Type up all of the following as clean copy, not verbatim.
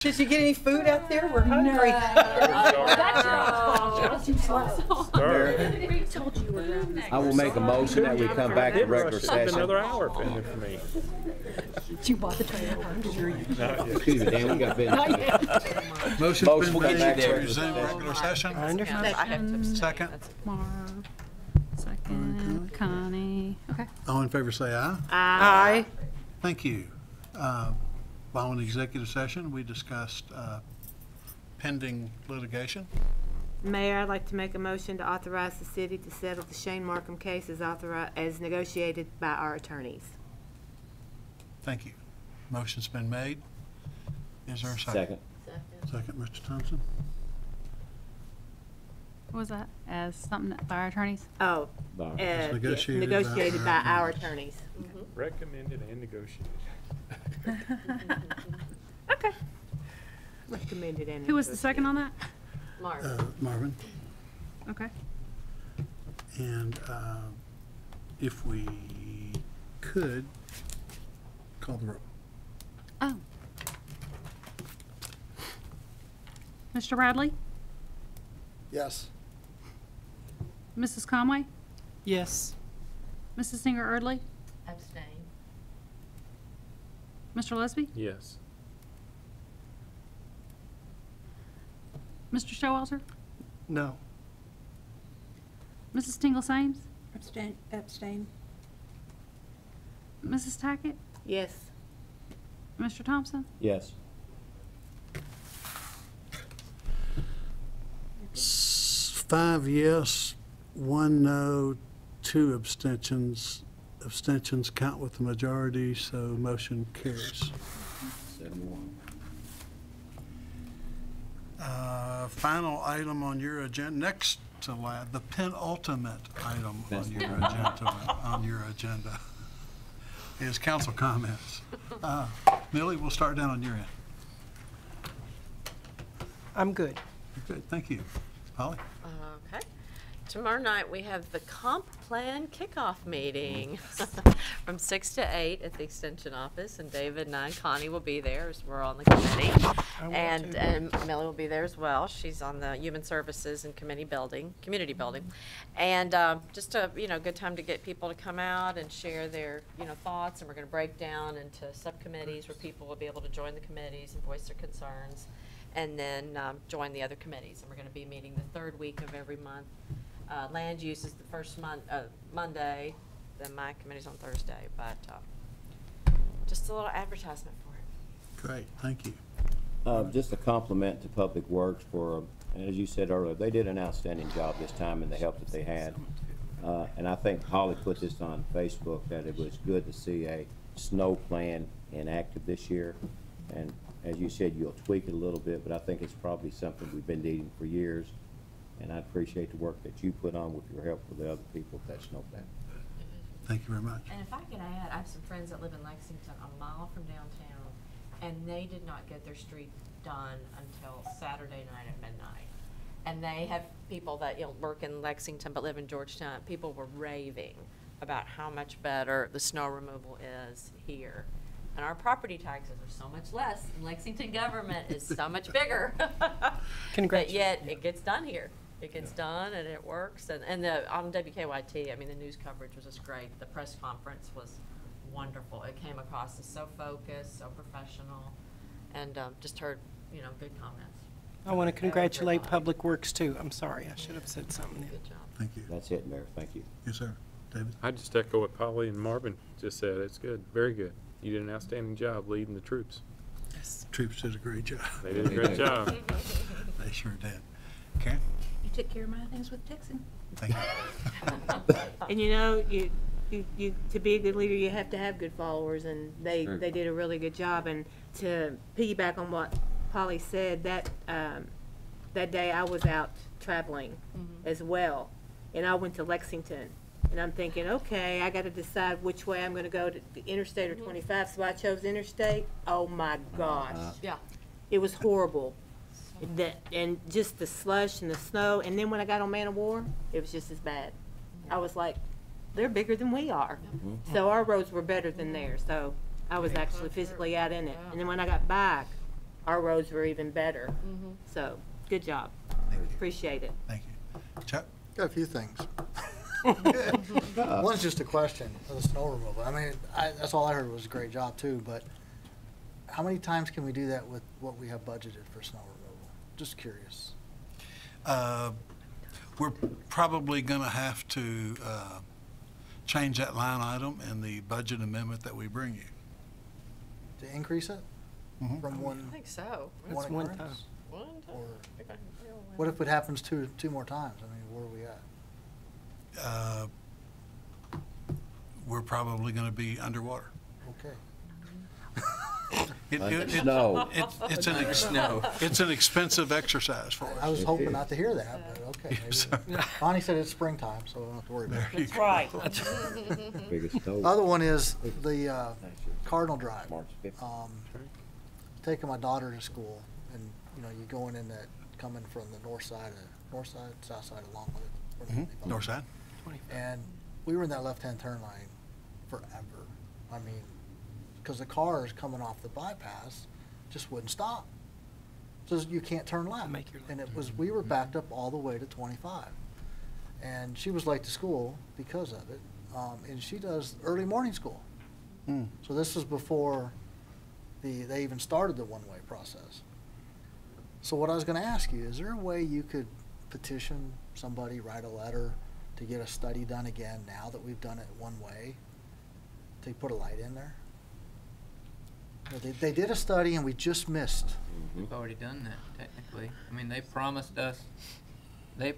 Did you get any food out there? We're hungry. I will make a motion that we come back to regular session. Another hour for me. Did you buy the trailer park? Excuse me, Dan, we got business. Motion's been come back made to to resume regular session. Second. Mara. Second. Connie. Okay. All in favor say aye. Aye. Thank you. Following executive session, we discussed pending litigation. Mayor, I'd like to make a motion to authorize the city to settle the Shane Markham case as negotiated by our attorneys. Thank you. Motion's been made. Is there a Second. Second, Mr. Thompson. What was that? As something by our attorneys? Oh, Bye. Negotiated negotiated by by our attorneys. Recommended and negotiated. Okay. Recommended and Who was the second on that? Marvin. Okay. And if we could, call the roll. Oh. Mr. Bradley? Yes. Mrs. Conway? Yes. Mrs. Singer-Erdley? Abstain. Mr. Lesby? Yes. Mr. Showalter? No. Mrs. Tingle-Sames? Abstain. Mrs. Tackett? Yes. Mr. Thompson? Yes. 5 yes, 1 no, 2 abstentions. Abstentions count with the majority, so motion carries. 7-1. Final item on your agenda, next to last, the penultimate item on your agenda is council comments. Millie, we'll start down on your end. I'm good. Good, thank you. Holly? Okay. Tomorrow night, we have the comp plan kickoff meeting from 6 to 8 at the Extension office, and David and I and Connie will be there as we're on the committee. And Millie will be there as well. She's on the Human Services and Community Building. And just a, good time to get people to come out and share their, thoughts, and we're going to break down into subcommittees where people will be able to join the committees and voice their concerns, and then join the other committees. And we're going to be meeting the third week of every month. Land use is the first Monday, then my committee's on Thursday, but just a little advertisement for it. Great, thank you. Just a compliment to Public Works for, as you said earlier, they did an outstanding job this time and the help that they had. And I think Holly put this on Facebook, that it was good to see a snow plan enacted this year. And as you said, you'll tweak it a little bit, but I think it's probably something we've been needing for years. And I appreciate the work that you put on with your help with the other people with that snow plan. Thank you very much. And if I could add, I have some friends that live in Lexington, a mile from downtown, and they did not get their street done until Saturday night at midnight. And they have people that work in Lexington but live in Georgetown. People were raving about how much better the snow removal is here. And our property taxes are so much less, and Lexington government is so much bigger. But yet it gets done here. It gets done and it works. And on WKYT, the news coverage was just great. The press conference was wonderful. It came across as so focused, so professional, and just heard, good comments. I want to congratulate Public Works too. I'm sorry, I should have said something. Good job. Thank you. That's it, Mayor. Thank you. Yes, sir. David? I just echo what Polly and Marvin just said. It's good, very good. You did an outstanding job leading the troops. Yes. Troops did a great job. They did a great job. They sure did. Karen? You took care of my things with Texan. Thank you. And you to be a good leader, you have to have good followers, and they did a really good job. And to piggyback on what Polly said, that day I was out traveling as well, and I went to Lexington. And I'm thinking, okay, I got to decide which way I'm going to go, to the interstate or 25. So I chose interstate. Oh my gosh, Yeah. it was horrible. And just the slush and the snow. And then when I got on Man of War, it was just as bad. I was like, they're bigger than we are. So our roads were better than theirs. So I was actually physically out in it. And then when I got back, our roads were even better. So, good job. Thank you. Appreciate it. Thank you. Chuck? Got a few things. One's just a question of the snow removal. I mean, that's all I heard was a great job too, but how many times can we do that with what we have budgeted for snow removal? Just curious. We're probably going to have to change that line item in the budget amendment that we bring you. To increase it Mhm. from I one think so. That's one time. occurrence? One time. Or Okay. what if it happens two more times? I mean, where are we at? We're probably going to be underwater. Okay. Snow. It's an expensive exercise for I us. was hoping not to hear that, but okay. maybe. Bonnie said it's springtime, so I don't have to worry about it. That's right. Biggest snow. The other one is the Cardinal Drive. March 5th. Taking my daughter to school, and you know, you going in that, coming from the north side, south side of Longwood. North side? And we were in that left-hand turn line forever. I mean, because the cars coming off the bypass just wouldn't stop. So you can't turn left. Make your left. And it was, we were backed up all the way to 25. And she was late to school because of it. And she does early morning school. Mm. So this is before they even started the one-way process. So what I was going to ask you, is there a way you could petition somebody, write a letter to get a study done again now that we've done it one way, to put a light in there? You know, they did a study and we just missed. We've already done that, technically. I mean, they promised us they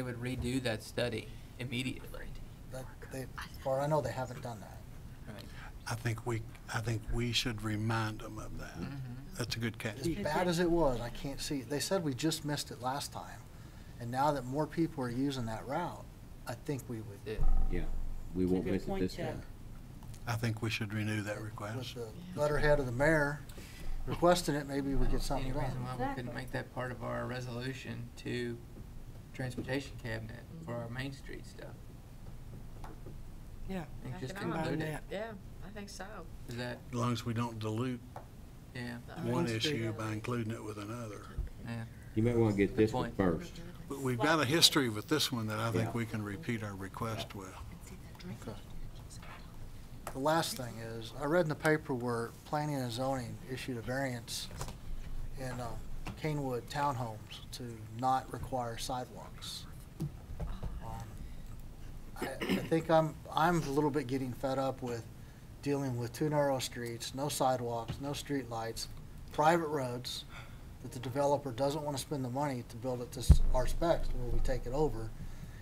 would redo that study immediately. As far as I know, they haven't done that. Right. I think we should remind them of that. That's a good catch. As bad as it was, I can't see, they said we just missed it last time. And now that more people are using that route, I think we would, It- Yeah, we won't miss it this time. I think we should renew that with request. the letterhead of the mayor requesting it, maybe we get Any something done. reason why we couldn't make that part of our resolution to Transportation Cabinet for our Main Street stuff? Yeah. And just Combine include it. that. Yeah, I think so. Is that, As long as we don't dilute yeah, one Main Street. issue by including it with another. yeah. You may want to get Good this one point. first. But we've got a history with this one that I think Yeah. we can repeat our request with. Okay. The last thing is, I read in the paper where planning and zoning issued a variance in Canewood townhomes to not require sidewalks. I think I'm a little bit getting fed up with dealing with too narrow streets, no sidewalks, no street lights, private roads that the developer doesn't want to spend the money to build it to our specs where we take it over.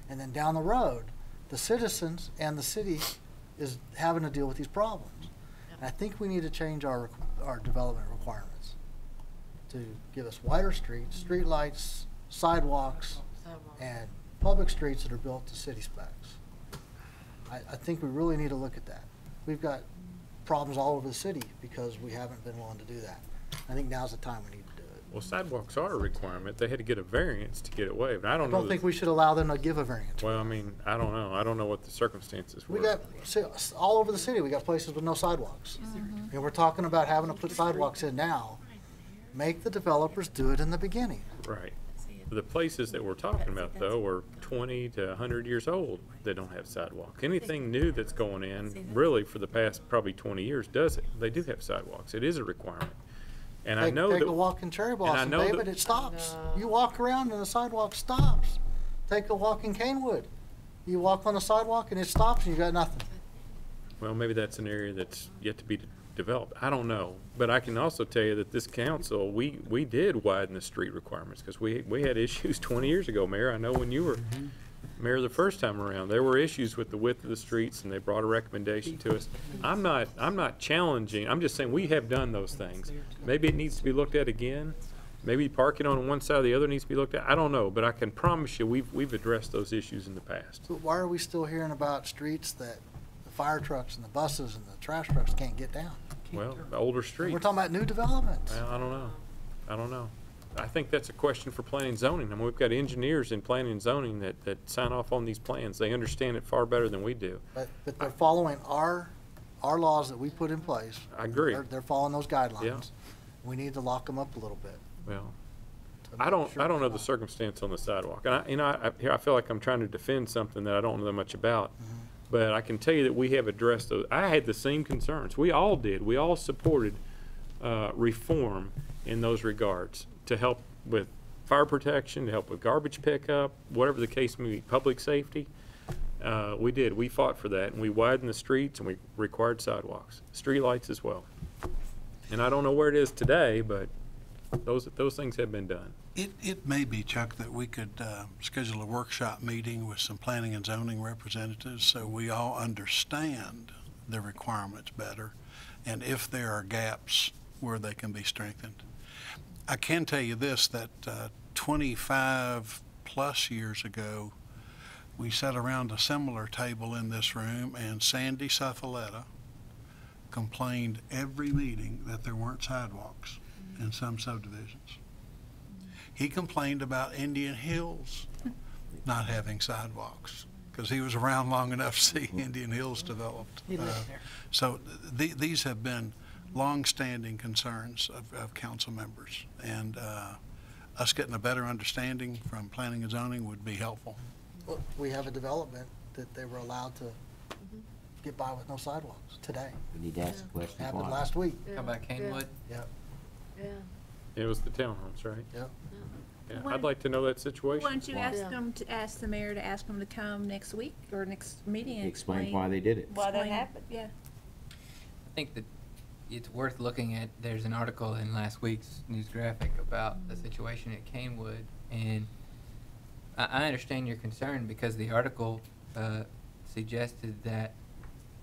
And then down the road, the citizens and the city is having to deal with these problems. And I think we need to change our development requirements to give us wider streets, street lights, sidewalks, and public streets that are built to city specs. I think we really need to look at that. We've got problems all over the city because we haven't been willing to do that. I think now's the time we need to do it. Well, sidewalks are a requirement. They had to get a variance to get it waived. I I don't know. don't think we should allow them to give a variance. Well, I mean, I don't know. I don't know what the circumstances were. We got, all over the city, we got places with no sidewalks. And we're talking about having to put sidewalks in now. Make the developers do it in the beginning. Right. The places that we're talking about, though, are 20 to 100 years old that don't have sidewalks. Anything new that's going in, really, for the past probably 20 years, does it. They do have sidewalks. It is a requirement. And I know Take a that, walk in Cherry Blossom, know that- David, it stops. You walk around and the sidewalk stops. Take a walk in Canewood. You walk on the sidewalk and it stops and you got nothing. well, maybe that's an area that's yet to be developed. I don't know. But I can also tell you that this council, we did widen the street requirements because we had issues 20 years ago, Mayor. I know when you were mayor the first time around, there were issues with the width of the streets and they brought a recommendation to us. I'm not challenging. I'm just saying we have done those things. Maybe it needs to be looked at again. Maybe parking on one side or the other needs to be looked at. I don't know, but I can promise you we've addressed those issues in the past. So why are we still hearing about streets that the fire trucks and the buses and the trash trucks can't get down? Well, older And streets. we're talking about new developments. Well, I don't know. I don't know. I think that's a question for planning and zoning. I mean, we've got engineers in planning and zoning that sign off on these plans. They understand it far better than we do. But they're following our laws that we put in place. I agree. They're following those guidelines. We need to lock them up a little bit. Well, to I make don't sure know they're the not- circumstance on the sidewalk. And here I feel like I'm trying to defend something that I don't know that much about. But I can tell you that we have addressed those. I had the same concerns. We all did. We all supported reform in those regards to help with fire protection, to help with garbage pickup, whatever the case may be, public safety. We did. We fought for that, and we widened the streets, and we required sidewalks, streetlights as well. And I don't know where it is today, but those things have been done. It may be, Chuck, that we could schedule a workshop meeting with some planning and zoning representatives so we all understand the requirements better and if there are gaps where they can be strengthened. I can tell you this, that 25 plus years ago, we sat around a similar table in this room and Sandy Suffaletta complained every meeting that there weren't sidewalks in some subdivisions. He complained about Indian Hills not having sidewalks because he was around long enough to see Indian Hills developed. So these have been long-standing concerns of council members, and us getting a better understanding from planning and zoning would be helpful. Well, we have a development that they were allowed to get by with no sidewalks today. We need to ask the question Happened why. last week. How about Canewood? Yep, Yeah. It was the townhomes, right? yep. Yeah, When- I'd like to know that situation. Why don't you ask Yeah. them to ask the mayor to ask them to come next week or next meeting and Explain why they did it. Why that explain- happened. Yeah. I think that it's worth looking at. There's an article in last week's news graphic about the situation at Canewood, and I understand your concern because the article suggested that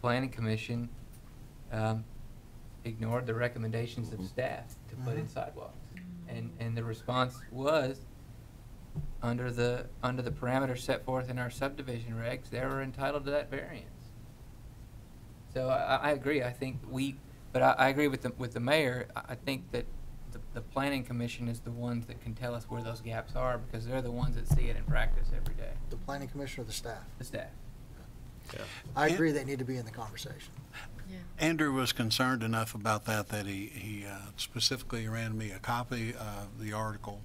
planning commission ignored the recommendations of staff to put in sidewalks, and the response was under the parameters set forth in our subdivision regs, they were entitled to that variance. So I agree. I think but I agree with the mayor. I think that the planning commission is the ones that can tell us where those gaps are because they're the ones that see it in practice every day. The planning commission or the staff? The staff. Yeah. I agree they need to be in the conversation. Andrew was concerned enough about that he specifically ran me a copy of the article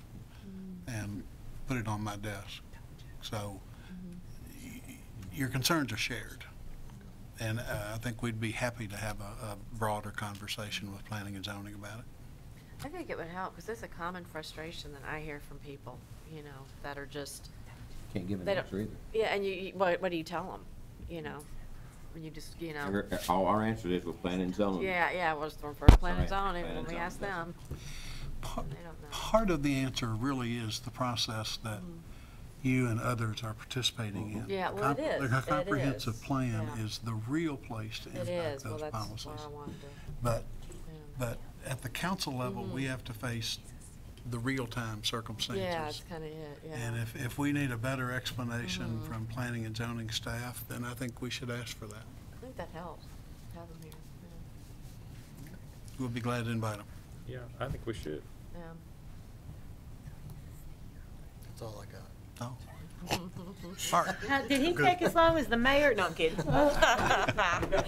and put it on my desk. So your concerns are shared. And I think we'd be happy to have a broader conversation with planning and zoning about it. I think it would help, because it's a common frustration that I hear from people, you know, that are just, Can't give an They don't- answer either. yeah, and what do you tell them, you know? When you just, you know, All our answer is with planning and zoning. yeah, well, it's for planning and Right, zoning, planning when and we ask zoning, them, Pa- they don't know. Part of the answer really is the process that you and others are participating in. Yeah, well, it is. The It comprehensive is. plan Yeah. is the real place to It impact is, well, those that's policies. why I wanted to, But yeah. at the council level, we have to face the real-time circumstances. Yeah, that's kind of it, yeah. And if we need a better explanation from planning and zoning staff, then I think we should ask for that. I think that helps, have them here, We'll be glad to invite them. Yeah, I think we should. yeah. That's all I got. Oh. All right. Did he take as long as the mayor? No, I'm kidding.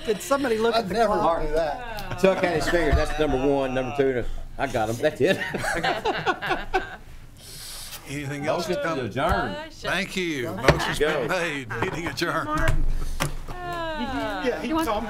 Could somebody look at I'd the never clock? do that. Chuck had his fingers, that's number one, number two, I got him, that's it. Anything else to Motion to come? adjourn. Thank you. Motion's been Go. made. Meeting adjourned. Yeah, he told me.